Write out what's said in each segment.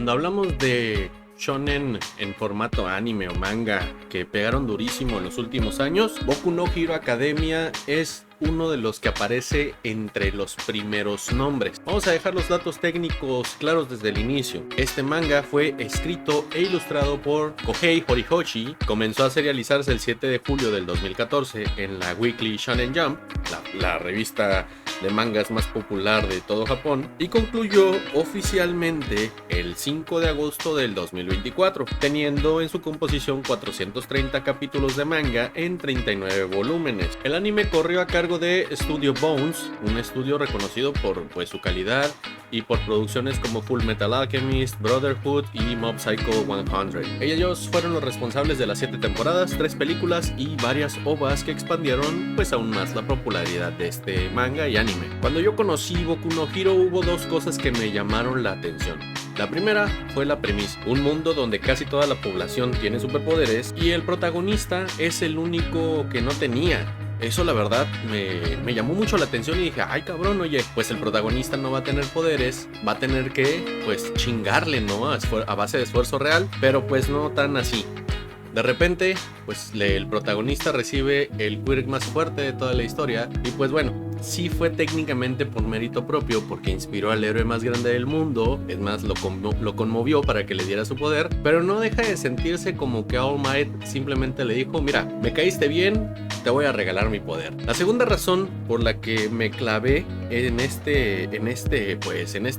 Cuando hablamos de shonen en formato anime o manga que pegaron durísimo en los últimos años, Boku no Hero Academia es uno de los que aparece entre los primeros nombres. Vamos a dejar los datos técnicos claros desde el inicio. Este manga fue escrito e ilustrado por Kohei Horikoshi, comenzó a serializarse el 7 de julio del 2014 en la Weekly Shonen Jump, la revista de mangas más popular de todo Japón, y concluyó oficialmente el 5 de agosto del 2024, teniendo en su composición 430 capítulos de manga en 39 volúmenes. El anime corrió a cargo de Studio Bones, un estudio reconocido por su calidad y por producciones como Full Metal Alchemist, Brotherhood y Mob Psycho 100. Ellos fueron los responsables de las 7 temporadas, 3 películas y varias OVAs que expandieron aún más la popularidad de este manga y anime. Cuando yo conocí Boku no Hero hubo dos cosas que me llamaron la atención. La primera fue la premisa, un mundo donde casi toda la población tiene superpoderes y el protagonista es el único que no tenía. Eso la verdad me llamó mucho la atención y dije, ay cabrón, oye, pues el protagonista no va a tener poderes, va a tener que chingarle, ¿no? A base de esfuerzo real, pero pues no tan así. De repente, el protagonista recibe el quirk más fuerte de toda la historia y sí fue técnicamente por mérito propio porque inspiró al héroe más grande del mundo, es más, lo conmovió para que le diera su poder, pero no deja de sentirse como que All Might simplemente le dijo, mira, me caíste bien, te voy a regalar mi poder. La segunda razón por la que me clavé en este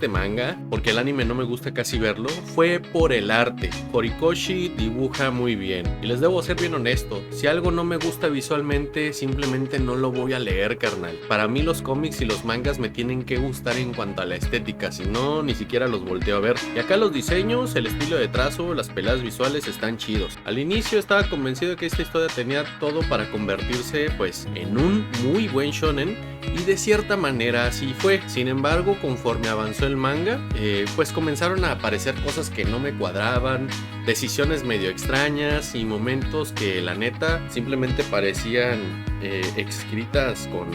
manga, porque el anime no me gusta casi verlo, fue por el arte. Horikoshi dibuja muy bien y les debo ser bien honesto, si algo no me gusta visualmente, simplemente no lo voy a leer, carnal. Para mí los cómics y los mangas me tienen que gustar en cuanto a la estética, si no, ni siquiera los volteo a ver. Y acá los diseños, el estilo de trazo, las peleas visuales están chidos. Al inicio estaba convencido de que esta historia tenía todo para convertirse en un muy buen shonen, y de cierta manera así fue. Sin embargo, conforme avanzó el manga, comenzaron a aparecer cosas que no me cuadraban, decisiones medio extrañas y momentos que la neta simplemente parecían escritas con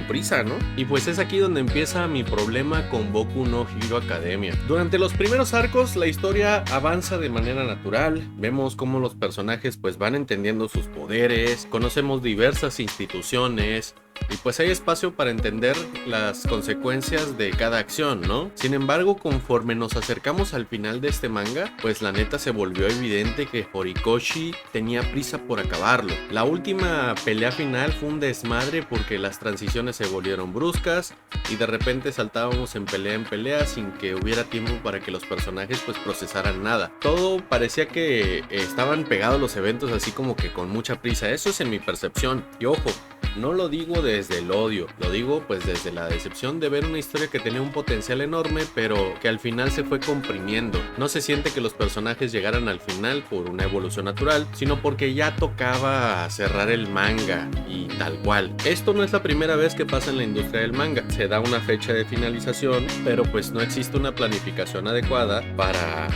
prisa, ¿no? Y es aquí donde empieza mi problema con Boku no Hero Academia. Durante los primeros arcos la historia avanza de manera natural, vemos cómo los personajes van entendiendo sus poderes, conocemos diversas instituciones y hay espacio para entender las consecuencias de cada acción, ¿no? Sin embargo, conforme nos acercamos al final de este manga, la neta se volvió evidente que Horikoshi tenía prisa por acabarlo. La última pelea final fue un desmadre porque las transiciones se volvieron bruscas y de repente saltábamos en pelea sin que hubiera tiempo para que los personajes procesaran nada. Todo parecía que estaban pegados los eventos así como que con mucha prisa. Eso es en mi percepción. Y ojo, no lo digo desde el odio, lo digo desde la decepción de ver una historia que tenía un potencial enorme, pero que al final se fue comprimiendo. No se siente que los personajes llegaran al final por una evolución natural, sino porque ya tocaba cerrar el manga y tal cual. Esto no es la primera vez que pasa en la industria del manga. Se da una fecha de finalización, pero no existe una planificación adecuada para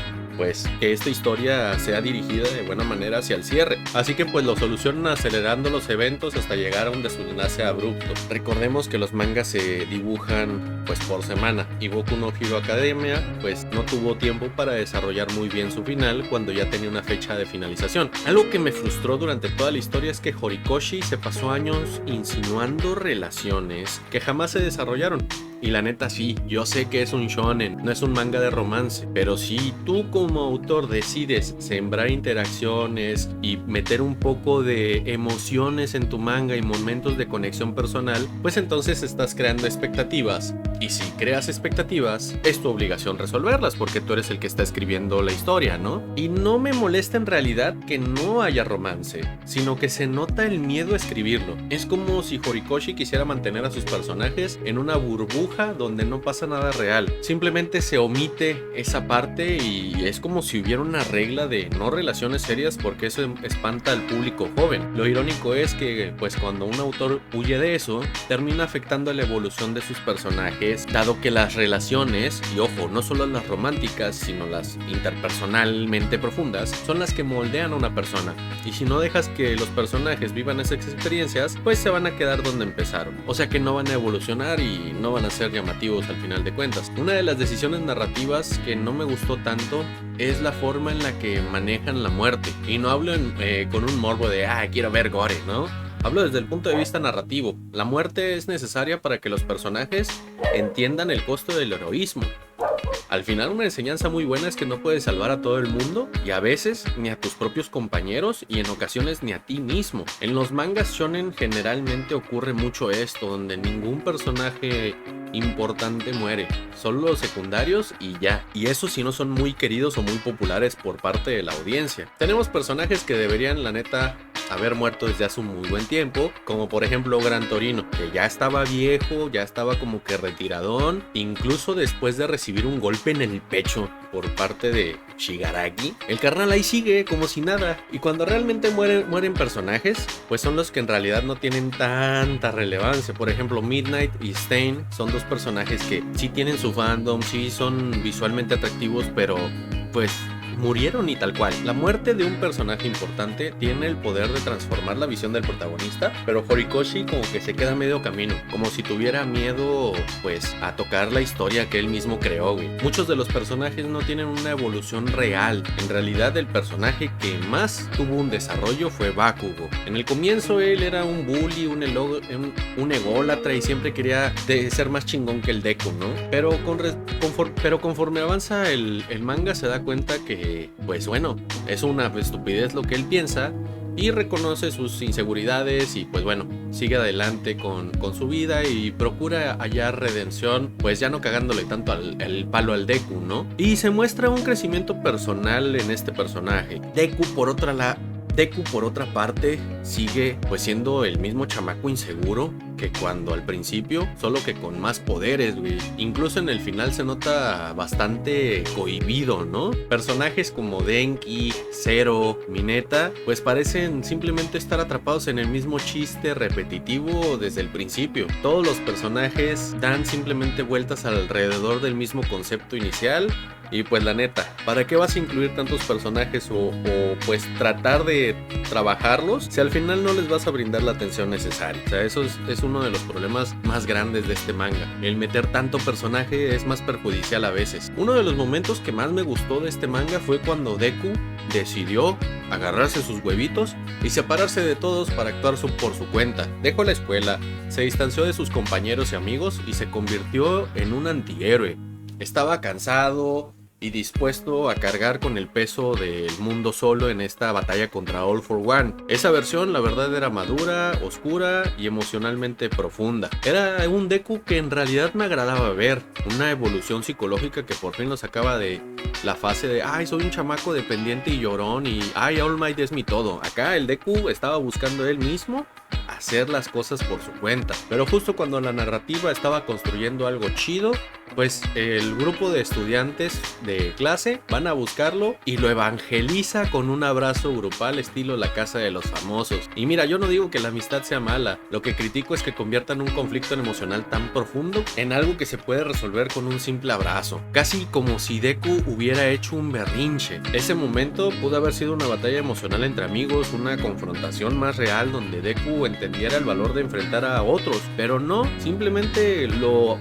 que esta historia sea dirigida de buena manera hacia el cierre. Así que lo solucionan acelerando los eventos hasta llegar a un desenlace abrupto. Recordemos que los mangas se dibujan por semana y Boku no Hero Academia no tuvo tiempo para desarrollar muy bien su final cuando ya tenía una fecha de finalización. Algo que me frustró durante toda la historia es que Horikoshi se pasó años insinuando relaciones que jamás se desarrollaron. Y la neta sí, yo sé que es un shonen, no es un manga de romance, pero si tú como autor decides sembrar interacciones y meter un poco de emociones en tu manga y momentos de conexión personal, entonces estás creando expectativas. Y si creas expectativas, es tu obligación resolverlas porque tú eres el que está escribiendo la historia, ¿no? Y no me molesta en realidad que no haya romance, sino que se nota el miedo a escribirlo. Es como si Horikoshi quisiera mantener a sus personajes en una burbuja donde no pasa nada real. Simplemente se omite esa parte y es como si hubiera una regla de no relaciones serias porque eso espanta al público joven. Lo irónico es que cuando un autor huye de eso, termina afectando la evolución de sus personajes, dado que las relaciones, y ojo, no solo las románticas, sino las interpersonalmente profundas, son las que moldean a una persona. Y si no dejas que los personajes vivan esas experiencias, se van a quedar donde empezaron. O sea que no van a evolucionar y no van a ser llamativos al final de cuentas. Una de las decisiones narrativas que no me gustó tanto es la forma en la que manejan la muerte. Y no hablo con un morbo de, quiero ver gore, ¿no? Hablo desde el punto de vista narrativo. La muerte es necesaria para que los personajes entiendan el costo del heroísmo. Al final, una enseñanza muy buena es que no puedes salvar a todo el mundo, y a veces ni a tus propios compañeros, y en ocasiones ni a ti mismo. En los mangas shonen generalmente ocurre mucho esto, donde ningún personaje importante muere, solo los secundarios y ya. Y eso si no son muy queridos o muy populares por parte de la audiencia. Tenemos personajes que deberían, la neta, haber muerto desde hace un muy buen tiempo, como por ejemplo Gran Torino, que ya estaba viejo, ya estaba como que retiradón, incluso después de recibir un golpe en el pecho por parte de Shigaraki, el carnal ahí sigue como si nada. Y cuando realmente mueren personajes, pues son los que en realidad no tienen tanta relevancia. Por ejemplo, Midnight y Stain son dos personajes que sí tienen su fandom, sí son visualmente atractivos, pero pues murieron y tal cual. La muerte de un personaje importante tiene el poder de transformar la visión del protagonista, pero Horikoshi como que se queda medio camino, como si tuviera miedo pues a tocar la historia que él mismo creó, güey. Muchos de los personajes no tienen una evolución real. En realidad el personaje que más tuvo un desarrollo fue Bakugo. En el comienzo él era un bully, un ególatra y siempre quería ser más chingón que el Deku, ¿no? Pero conforme avanza el manga se da cuenta que pues bueno, es una estupidez lo que él piensa y reconoce sus inseguridades y pues bueno, sigue adelante con su vida y procura hallar redención, pues ya no cagándole tanto el palo al Deku, ¿no? Y se muestra un crecimiento personal en este personaje. Deku por otra parte sigue pues siendo el mismo chamaco inseguro que cuando al principio, solo que con más poderes, güey. Incluso en el final se nota bastante cohibido, ¿no? Personajes como Denki, Zero, Mineta, pues parecen simplemente estar atrapados en el mismo chiste repetitivo desde el principio. Todos los personajes dan simplemente vueltas alrededor del mismo concepto inicial. Y pues la neta, ¿para qué vas a incluir tantos personajes o pues tratar de trabajarlos si al final no les vas a brindar la atención necesaria? O sea, eso es uno de los problemas más grandes de este manga. El meter tanto personaje es más perjudicial a veces. Uno de los momentos que más me gustó de este manga fue cuando Deku decidió agarrarse sus huevitos y separarse de todos para actuar por su cuenta. Dejó la escuela, se distanció de sus compañeros y amigos y se convirtió en un antihéroe. Estaba cansado y dispuesto a cargar con el peso del mundo solo en esta batalla contra All for One. Esa versión, la verdad, era madura, oscura y emocionalmente profunda. Era un Deku que en realidad me agradaba ver, una evolución psicológica que por fin lo sacaba de la fase de soy un chamaco dependiente y llorón y All Might es mi todo. Acá el Deku estaba buscando él mismo hacer las cosas por su cuenta, pero justo cuando la narrativa estaba construyendo algo chido, pues el grupo de estudiantes de clase van a buscarlo y lo evangeliza con un abrazo grupal estilo La Casa de los Famosos. Y mira, yo no digo que la amistad sea mala, lo que critico es que conviertan un conflicto emocional tan profundo en algo que se puede resolver con un simple abrazo, casi como si Deku hubiera hecho un berrinche. Ese momento pudo haber sido una batalla emocional entre amigos, una confrontación más real donde Deku entendiera el valor de enfrentar a otros, pero no, simplemente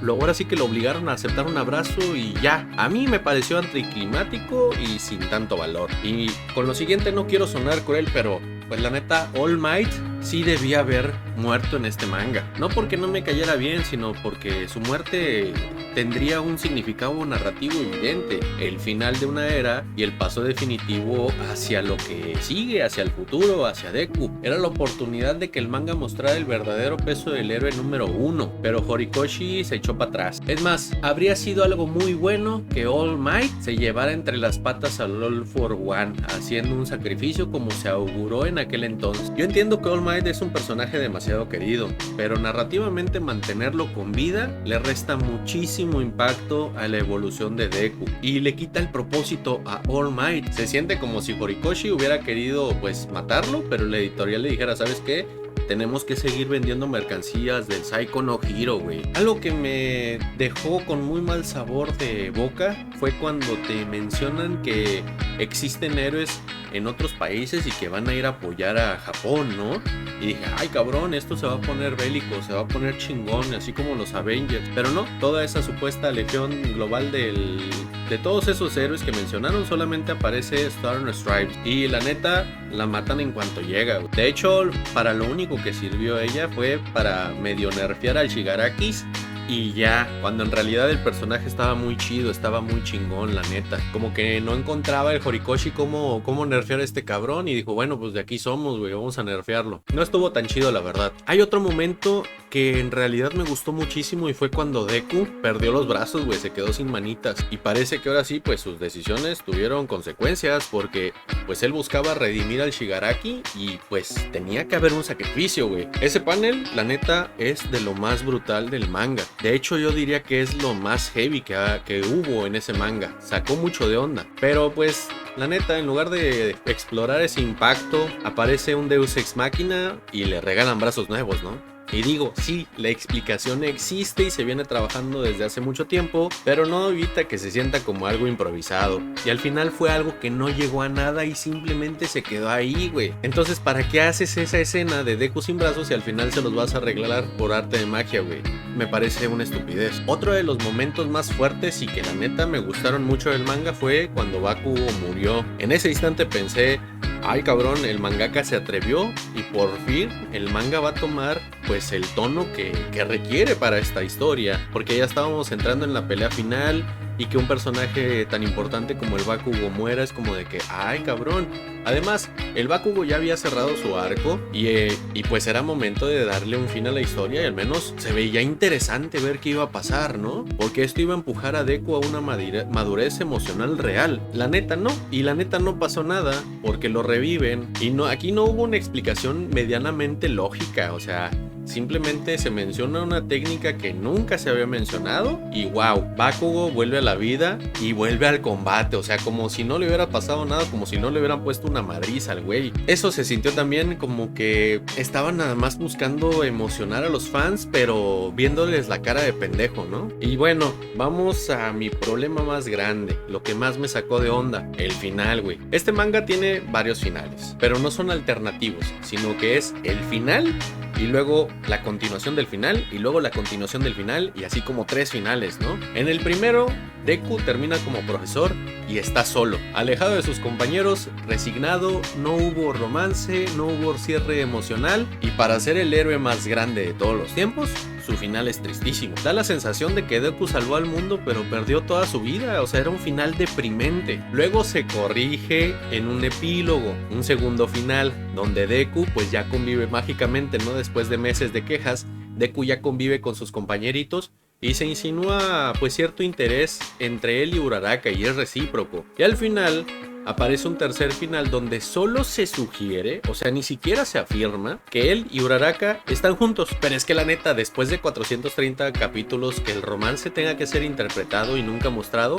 ahora sí que lo obligaron a aceptar un abrazo y ya. A mí me pareció anticlimático y sin tanto valor. Y con lo siguiente no quiero sonar cruel, pero pues la neta, All Might sí debía haber muerto en este manga. No porque no me cayera bien, sino porque su muerte tendría un significado narrativo evidente. El final de una era y el paso definitivo hacia lo que sigue, hacia el futuro, hacia Deku. Era la oportunidad de que el manga mostrara el verdadero peso del héroe número 1, pero Horikoshi se echó para atrás. Es más, habría sido algo muy bueno que All Might se llevara entre las patas al All for One, haciendo un sacrificio como se auguró en aquel entonces. Yo entiendo que All Might es un personaje demasiado querido, pero narrativamente mantenerlo con vida le resta muchísimo impacto a la evolución de Deku y le quita el propósito a All Might. Se siente como si Horikoshi hubiera querido pues matarlo, pero la editorial le dijera, ¿sabes qué? Tenemos que seguir vendiendo mercancías del Saiko no Hiro, güey. Algo que me dejó con muy mal sabor de boca fue cuando te mencionan que existen héroes en otros países y que van a ir a apoyar a Japón, ¿no? Y dije, ay cabrón, esto se va a poner bélico, se va a poner chingón, así como los Avengers. Pero no, toda esa supuesta legión global de todos esos héroes que mencionaron solamente aparece Star Stripes. Y la neta, la matan en cuanto llega. De hecho, para lo único que sirvió ella fue para medio nerfear al Shigarakis. Y ya, cuando en realidad el personaje estaba muy chido, estaba muy chingón, la neta. Como que no encontraba el Horikoshi cómo nerfear a este cabrón. Y dijo, bueno, pues de aquí somos, güey, vamos a nerfearlo. No estuvo tan chido, la verdad. Hay otro momento que en realidad me gustó muchísimo y fue cuando Deku perdió los brazos, güey, se quedó sin manitas. Y parece que ahora sí, pues sus decisiones tuvieron consecuencias, porque pues él buscaba redimir al Shigaraki y pues tenía que haber un sacrificio, güey. Ese panel, la neta, es de lo más brutal del manga. De hecho, yo diría que es lo más heavy que hubo en ese manga. Sacó mucho de onda. Pero pues, la neta, en lugar de explorar ese impacto, aparece un Deus Ex Machina y le regalan brazos nuevos, ¿no? Y digo, sí, la explicación existe y se viene trabajando desde hace mucho tiempo, pero no evita que se sienta como algo improvisado. Y al final fue algo que no llegó a nada y simplemente se quedó ahí, güey. Entonces, ¿para qué haces esa escena de Deku sin brazos y al final se los vas a arreglar por arte de magia, güey? Me parece una estupidez. Otro de los momentos más fuertes y que la neta me gustaron mucho del manga fue cuando Bakugo murió. En ese instante pensé, ay cabrón, el mangaka se atrevió y por fin el manga va a tomar pues el tono que requiere para esta historia, porque ya estábamos entrando en la pelea final y que un personaje tan importante como el Bakugo muera es como de que, ay cabrón. Además, el Bakugo ya había cerrado su arco y pues era momento de darle un fin a la historia y al menos se veía interesante ver qué iba a pasar, ¿no? Porque esto iba a empujar a Deku a una madurez emocional real. La neta no, y la neta no pasó nada porque lo reviven y no, aquí no hubo una explicación medianamente lógica, o sea, simplemente se menciona una técnica que nunca se había mencionado y wow, Bakugo vuelve a la vida y vuelve al combate, o sea, como si no le hubiera pasado nada, como si no le hubieran puesto una madriza al güey. Eso se sintió también como que estaban nada más buscando emocionar a los fans, pero viéndoles la cara de pendejo, ¿no? Y bueno, vamos a mi problema más grande, lo que más me sacó de onda, el final, güey. Este manga tiene varios finales, pero no son alternativos, sino que es el final y luego la continuación del final y luego la continuación del final y así como 3 finales, ¿no? En el primero, Deku termina como profesor y está solo, alejado de sus compañeros, resignado, no hubo romance, no hubo cierre emocional y para ser el héroe más grande de todos los tiempos, su final es tristísimo. Da la sensación de que Deku salvó al mundo pero perdió toda su vida, o sea, era un final deprimente. Luego se corrige en un epílogo, un segundo final, donde Deku pues ya convive mágicamente, ¿no? Después de meses de quejas, Deku ya convive con sus compañeritos y se insinúa pues cierto interés entre él y Uraraka y es recíproco. Y al final aparece un tercer final donde solo se sugiere, o sea, ni siquiera se afirma que él y Uraraka están juntos. Pero es que la neta, después de 430 capítulos, que el romance tenga que ser interpretado y nunca mostrado,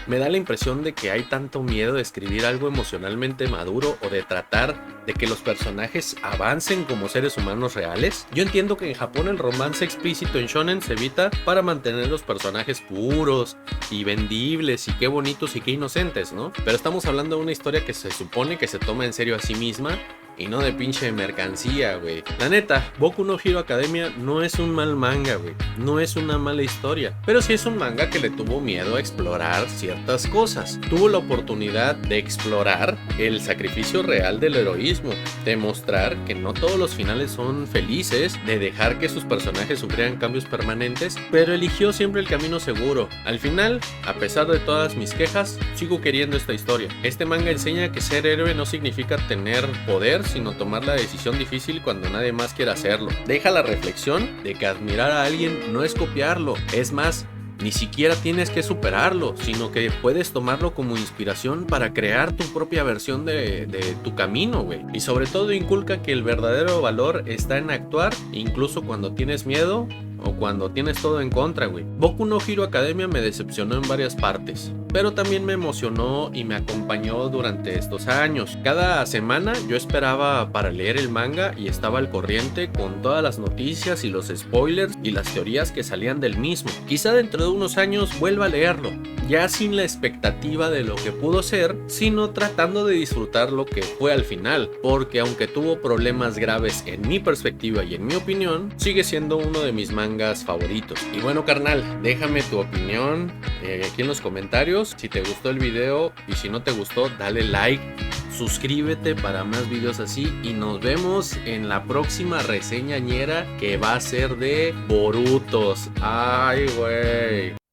me da la impresión de que hay tanto miedo de escribir algo emocionalmente maduro o de tratar de que los personajes avancen como seres humanos reales. Yo entiendo que en Japón el romance explícito en shonen se evita para mantener los personajes puros y vendibles y qué bonitos y qué inocentes, ¿no? Pero estamos hablando de una historia que se supone que se toma en serio a sí misma y no de pinche mercancía, güey. La neta, Boku no Hero Academia no es un mal manga, güey. No es una mala historia. Pero sí es un manga que le tuvo miedo a explorar ciertas cosas. Tuvo la oportunidad de explorar el sacrificio real del heroísmo. De mostrar que no todos los finales son felices. De dejar que sus personajes sufrieran cambios permanentes. Pero eligió siempre el camino seguro. Al final, a pesar de todas mis quejas, sigo queriendo esta historia. Este manga enseña que ser héroe no significa tener poder, sino tomar la decisión difícil cuando nadie más quiere hacerlo. Deja la reflexión de que admirar a alguien no es copiarlo, es más, ni siquiera tienes que superarlo, sino que puedes tomarlo como inspiración para crear tu propia versión de tu camino, güey. Y sobre todo inculca que el verdadero valor está en actuar, incluso cuando tienes miedo o cuando tienes todo en contra, güey. Boku no Hero Academia me decepcionó en varias partes. pero también me emocionó y me acompañó durante estos años. Cada semana yo esperaba para leer el manga y estaba al corriente con todas las noticias y los spoilers y las teorías que salían del mismo. Quizá dentro de unos años vuelva a leerlo, ya sin la expectativa de lo que pudo ser, sino tratando de disfrutar lo que fue al final, porque aunque tuvo problemas graves en mi perspectiva y en mi opinión, sigue siendo uno de mis mangas favoritos. Y bueno, carnal, déjame tu opinión aquí en los comentarios, si te gustó el video, y si no te gustó, dale like, suscríbete para más videos así, y nos vemos en la próxima reseñañera que va a ser de Borutos. Ay, güey.